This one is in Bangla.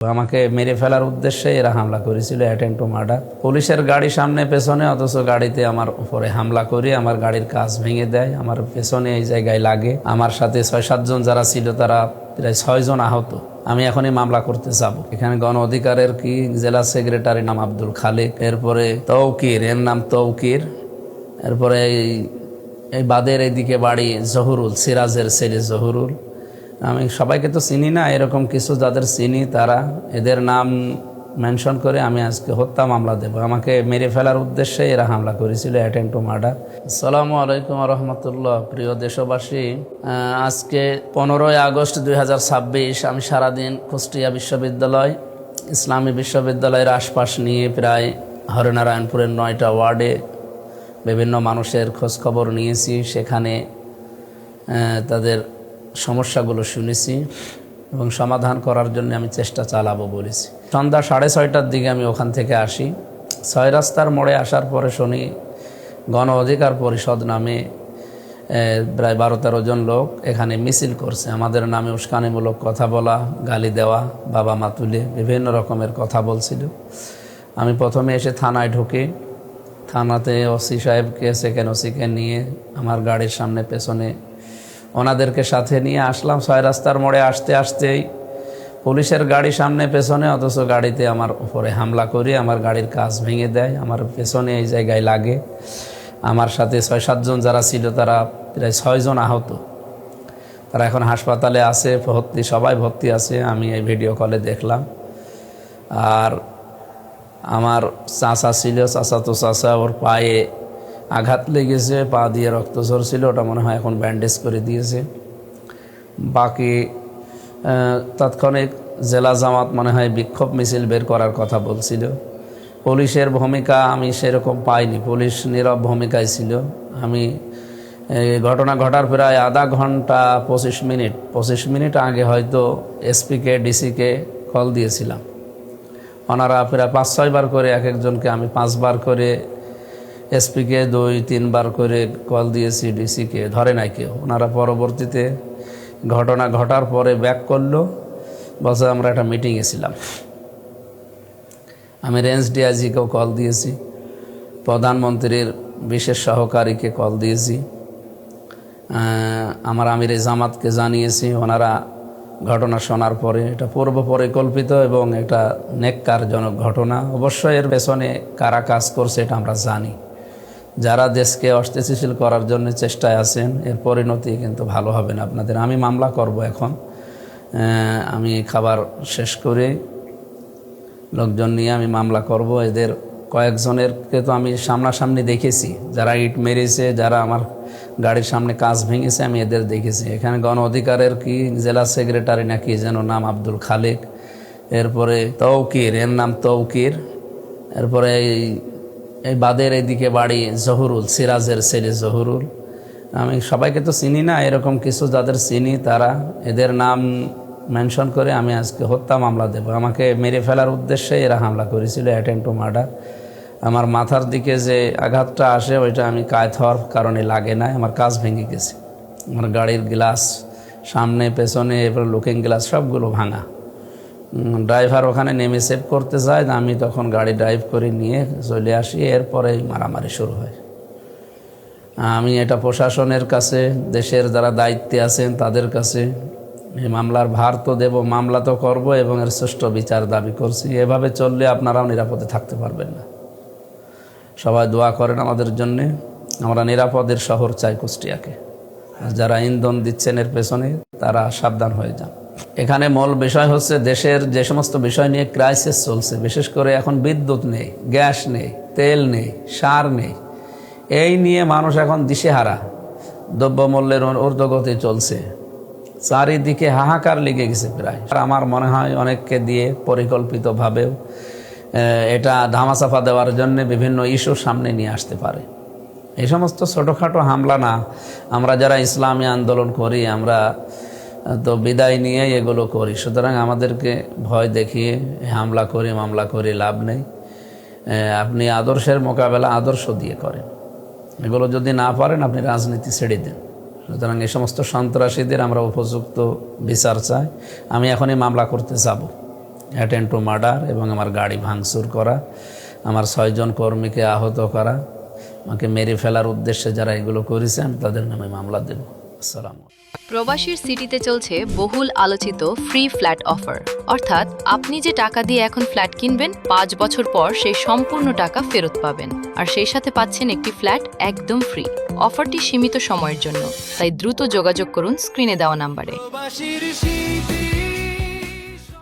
আমাকে মেরে ফেলার উদ্দেশ্যে এরা হামলা করেছিল, অ্যাটেম্প টু মার্ডার। পুলিশের গাড়ি সামনে পেছনে, অথচ গাড়িতে আমার উপরে হামলা করে আমার গাড়ির কাঁচ ভেঙে দেয়, আমার পেছনে এই জায়গায় লাগে। আমার সাথে 6-7 জন যারা ছিল তারা প্রায় 6 জন আহত। আমি এখনই মামলা করতে যাব। এখানে গণ অধিকারের জেলা সেক্রেটারি নাম আব্দুল খালেক, এরপরে তৌকির, এর নাম তৌকির, এরপরে এই বাদের এইদিকে বাড়ি জহুরুল, সিরাজের ছেলে জহুরুল। আমি সবাইকে তো চিনি না, এরকম কিছু যাদের চিনি তারা এদের নাম মেনশন করে আমি আজকে হত্যা মামলা দেব। আমাকে মেরে ফেলার উদ্দেশ্যে এরা হামলা করেছিল, অ্যাটেম্প টু মার্ডার। আসসালামু আলাইকুম রহমতুল্লাহ। প্রিয় দেশবাসী, আজকে 15ই আগস্ট 2026 আমি সারাদিন কুষ্টিয়া বিশ্ববিদ্যালয়, ইসলামী বিশ্ববিদ্যালয়ের আশপাশ নিয়ে প্রায় হরিনারায়ণপুরের 9টা ওয়ার্ডে বিভিন্ন মানুষের খোঁজখবর নিয়েছি। সেখানে তাদের সমস্যাগুলো শুনেছি এবং সমাধান করার জন্য আমি চেষ্টা চালাবো বলেছি। সন্ধ্যা 6:30টার দিকে আমি ওখান থেকে আসি। 6 রাস্তার মোড়ে আসার পরে শুনি গণ অধিকার পরিষদ নামে প্রায় 12-13 জন লোক এখানে মিছিল করছে। আমাদের নামে উস্কানিমূলক কথা বলা, গালি দেওয়া, বাবা মা তুলে বিভিন্ন রকমের কথা বলছিল। আমি প্রথমে এসে থানায় ঢুকে থানাতে ওসি সাহেবকে, সেকেন্ড ওসিকে নিয়ে আমার গাড়ির সামনে পেছনে ওনাদেরকে সাথে নিয়ে আসলাম। 6 রাস্তার মোড়ে আসতে আসতেই পুলিশের গাড়ি সামনে পেছনে, অথচ গাড়িতে আমার উপরে হামলা করে আমার গাড়ির কাঁচ ভেঙে দেয়, আমার পেছনে এই জায়গায় লাগে। আমার সাথে 6-7 জন যারা ছিল তারা প্রায় 6 জন আহত। তারা এখন হাসপাতালে আছে, সবাই ভর্তি আছে। আমি এই ভিডিও কলে দেখলাম। আর আমার চাচা ছিল, চাচাতো চাচা, ওর পায়ে আঘাত লেগেছে, পা দিয়ে রক্ত ঝরছিল, ওটা মনে হয় এখন ব্যান্ডেজ করে দিয়েছে। বাকি তাৎক্ষণিক জেলা জামাত মনে হয় বিক্ষোভ মিছিল বের করার কথা বলছিল। পুলিশের ভূমিকা আমি সেরকম পাইনি, পুলিশ নীরব ভূমিকায় ছিল। আমি ঘটনা ঘটার প্রায় আধা ঘন্টা 25 মিনিট আগে হয়তো এসপিকে, ডিসিকে কল দিয়েছিলাম। ওনারা প্রায় 5-6 বার করে, এক একজনকে আমি 5 বার করে, এসপিকে 2-3 বার করে কল দিয়েছি, ডিসিকে ধরে নাই কেউ। ওনারা পরবর্তীতে ঘটনা ঘটার পরে ব্যাক করলো, বলছে আমরা একটা মিটিংয়ে ছিলাম। আমি রেঞ্জ ডিআইজিকেও কল দিয়েছি, প্রধানমন্ত্রীর বিশেষ সহকারীকে কল দিয়েছি, আমার আমির জামাতকে জানিয়েছি। ওনারা ঘটনা শোনার পরে এটা পূর্ব পরিকল্পিত এবং এটা নেককারজনক ঘটনা। অবশ্যই এর পেছনে কারা কাজ করছে এটা আমরা জানি। যারা দেশকে অস্থিতিশীল করার জন্য চেষ্টায় আছেন, এর পরিণতি কিন্তু ভালো হবে না আপনাদের। আমি মামলা করব এখন। আমি খাবার শেষ করে লোকজন নিয়ে আমি মামলা করব। এদের কয়েকজনেরকে তো আমি সামনাসামনি দেখেছি, যারা ইট মেরেছে, যারা আমার গাড়ির সামনে কাঁচ ভেঙেছে, আমি এদের দেখেছি। এখানে গণ অধিকারের জেলা সেক্রেটারি নাকি যেন নাম আব্দুল খালেক, এরপরে তৌকির, এর নাম তৌকির, এরপরে এই বাদের এইদিকে বাড়ি জহুরুল, সিরাজের ছেলে জহুরুল। আমি সবাইকে তো চিনি না, এরকম কিছু যাদের চিনি তারা এদের নাম মেনশন করে আমি আজকে হত্যা মামলা দেব। আমাকে মেরে ফেলার উদ্দেশ্যে এরা হামলা করেছিল, অ্যাটেম্প টু মার্ডার। আমার মাথার দিকে যে আঘাতটা আসে ওইটা আমি কায়েত হওয়ার কারণে লাগে না, আমার কাঁচ ভেঙে গেছে। আমার গাড়ির গ্লাস সামনে পেছনে, এরপর লুকিং গ্লাস সবগুলো ভাঙা। ড্রাইভার ওখানে নেমে সেভ করতে যায়, আমি তখন গাড়ি ড্রাইভ করে নিয়ে চলে আসি। এরপরে মারামারি শুরু হয়। আমি এটা প্রশাসনের কাছে, দেশের যারা দায়িত্বে আছেন তাদের কাছে এই মামলার ভার তো দেব, মামলা তো করব এবং এর সুষ্ঠু বিচার দাবি করছি। এভাবে চললে আপনারাও নিরাপদে থাকতে পারবেন না। সবাই দোয়া করেন আমাদের জন্যে। আমরা নিরাপদের শহর চাই কুষ্টিয়াকে। যারা ইন্ধন দিচ্ছেন এর পেছনে তারা সাবধান হয়ে যান। এখানে মূল বিষয় হচ্ছে দেশের যে সমস্ত বিষয় নিয়ে ক্রাইসিস চলছে, বিশেষ করে এখন বিদ্যুৎ নেই, গ্যাস নেই, তেল নেই, সার নেই, এই নিয়ে মানুষ এখন দিশেহারা। দ্রব্যমূল্যের ঊর্ধ্বগতি চলছে, চারিদিকে হাহাকার লেগে গেছে প্রায়। আমার মনে হয় অনেককে দিয়ে পরিকল্পিতভাবেও এটা ধামাচাপা দেওয়ার জন্য বিভিন্ন ইস্যু সামনে নিয়ে আসতে পারে। এই সমস্ত ছোটোখাটো হামলা না, আমরা যারা ইসলামী আন্দোলন করি আমরা তো বিদায় নিয়ে এগুলো করি। সুতরাং আমাদেরকে ভয় দেখিয়ে হামলা করে মামলা করে লাভ নেই। আপনি আদর্শের মোকাবেলা আদর্শ দিয়ে করেন। এগুলো যদি না পারেন আপনি রাজনীতি ছেড়ে দেন। সুতরাং এই সমস্ত সন্ত্রাসীদের আমরা উপযুক্ত বিচার চাই। আমি এখনই মামলা করতে যাব। অ্যাটেন্ড টু মার্ডার এবং আমার গাড়ি ভাঙচুর করা, আমার 6 জন কর্মীকে আহত করা, আমাকে মেরে ফেলার উদ্দেশ্যে যারা এগুলো করেছেন তাদের নামে মামলা দেব। আসসালামু আলাইকুম। প্রবাসীর সিটিতে চলছে বহুল আলোচিত ফ্রি ফ্ল্যাট অফার, অর্থাৎ আপনি যে টাকা দিয়ে এখন ফ্ল্যাট কিনবেন 5 বছর পর সেই সম্পূর্ণ টাকা ফেরত পাবেন, আর সেই সাথে পাচ্ছেন একটি ফ্ল্যাট একদম ফ্রি। অফারটি সীমিত সময়ের জন্য, তাই দ্রুত যোগাযোগ করুন স্ক্রিনে দেওয়া নাম্বারে।